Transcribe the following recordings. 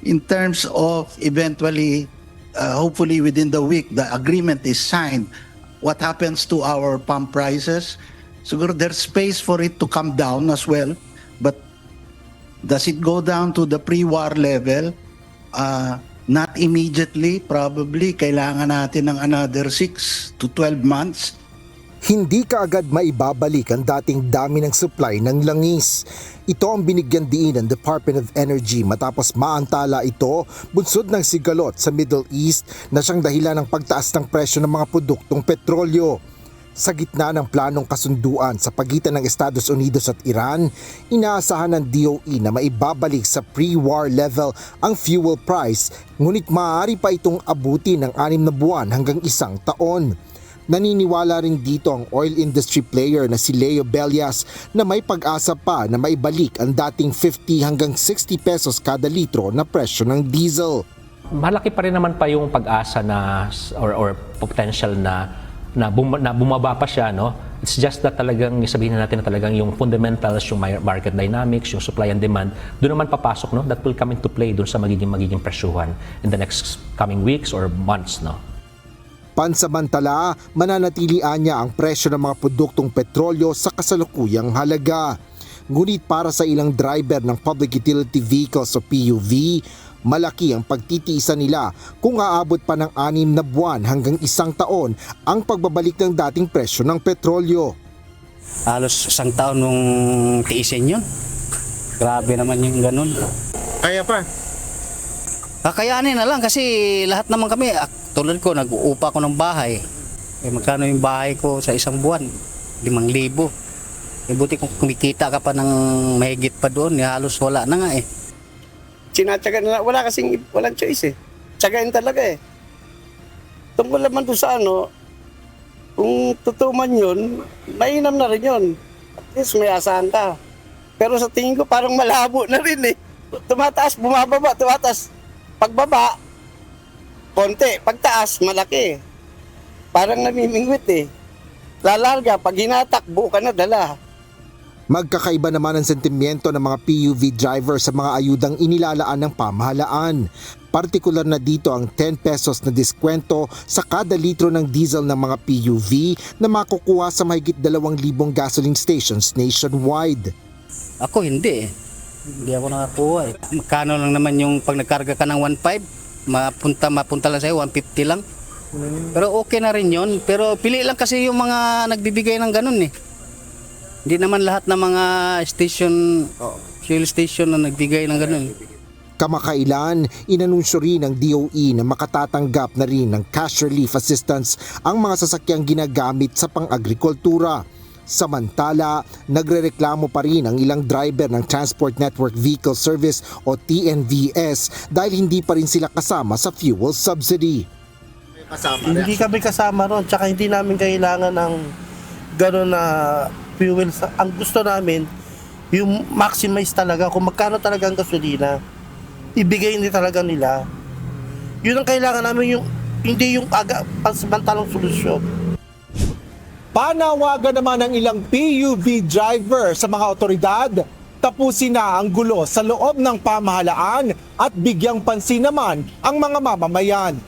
in terms of eventually, hopefully within the week, the agreement is signed, what happens to our pump prices? Siguro there's space for it to come down as well, but does it go down to the pre-war level? Not immediately, probably. Kailangan natin ng another 6 to 12 months. Hindi kaagad maibabalik ang dating dami ng supply ng langis. Ito ang binigyan diin ng Department of Energy matapos maantala ito bunsod ng sigalot sa Middle East na siyang dahilan ng pagtaas ng presyo ng mga produktong petrolyo. Sa gitna ng planong kasunduan sa pagitan ng Estados Unidos at Iran, inaasahan ng DOE na maibabalik sa pre-war level ang fuel price, ngunit maaari pa itong abuti ng 6 na buwan hanggang 1 taon. Naniniwala rin dito ang oil industry player na si Leo Bellas na may pag-asa pa na maibalik ang dating 50 hanggang 60 pesos kada litro na presyo ng diesel. Malaki pa rin naman pa yung pag-asa na or potential na bumaba pa siya, no? It's just that talagang sabihin natin na talagang yung fundamentals, yung market dynamics, yung supply and demand, doon naman papasok, no? That will come into play doon sa magiging presyuhan in the next coming weeks or months, no? Pansamantala, mananatilian niya ang presyo ng mga produktong petrolyo sa kasalukuyang halaga. Ngunit para sa ilang driver ng Public Utility Vehicles o PUV, malaki ang pagtitiisan nila kung aabot pa ng 6 na buwan hanggang 1 taon ang pagbabalik ng dating presyo ng petrolyo. Halos 1 taon nung tiisin yun. Grabe naman yung ganun. Kaya pa? Kakayanin na lang kasi lahat naman kami, tulad ko, nag-uupa ko ng bahay. Magkano yung bahay ko sa 1 buwan? 5,000. Buti kung kumikita ka pa ng mahigit pa doon, halos wala na nga eh. Sinatsaga na, walang choice eh. Tsagain talaga eh. Tungkol naman doon sa kung totoo man yun, mainam na rin yun. At least may asahan ka. Pero sa tingin ko parang malabo na rin eh. Tumataas, bumababa, tumataas. Pagbaba, konti. Pagtaas, malaki. Parang namimingwit eh. Lalarga, pag hinatakbo ka na dala. Magkakaiba naman ang sentimiento ng mga PUV driver sa mga ayudang inilalaan ng pamahalaan. Partikular na dito ang 10 pesos na diskwento sa kada litro ng diesel ng mga PUV na makukuha sa mahigit 2,000 gasoline stations nationwide. Ako hindi eh. Hindi ako nakakuha eh. Magkano lang naman yung pag nagkarga ka ng 1.5, mapunta lang sa'yo, 150 lang. Pero okay na rin yun. Pero pili lang kasi yung mga nagbibigay ng ganun eh. Hindi naman lahat ng mga fuel station na nagbigay ng ganun. Kamakailan, inanunsyo rin ng DOE na makatatanggap na rin ng cash relief assistance ang mga sasakyang ginagamit sa pang-agrikultura. Samantala, nagrereklamo pa rin ang ilang driver ng Transport Network Vehicle Service o TNVS dahil hindi pa rin sila kasama sa fuel subsidy. Hindi kami kasama ron, tsaka hindi namin kailangan ng gano'n na fuel. Ang gusto namin, yung maximize talaga kung magkano talaga ang gasolina, ibigay nila talaga nila. Yun ang kailangan namin, hindi yung pansamantalang solusyon. Panawagan naman ng ilang PUV driver sa mga otoridad, tapusin na ang gulo sa loob ng pamahalaan at bigyang pansin naman ang mga mamamayan.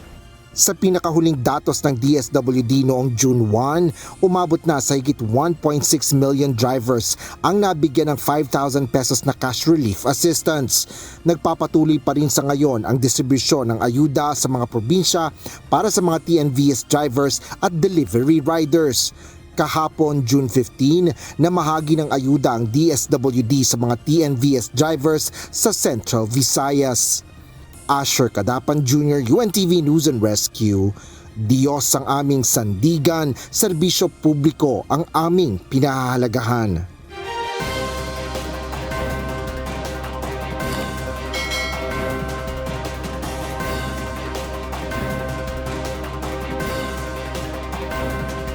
Sa pinakahuling datos ng DSWD noong June 1, umabot na sa higit 1.6 million drivers ang nabigyan ng 5,000 pesos na cash relief assistance. Nagpapatuloy pa rin sa ngayon ang distribusyon ng ayuda sa mga probinsya para sa mga TNVS drivers at delivery riders. Kahapon, June 15, namahagi ng ayuda ang DSWD sa mga TNVS drivers sa Central Visayas. Asher Cadapan Jr., UNTV News and Rescue. Diyos ang aming sandigan, serbisyo publiko ang aming pinahahalagahan.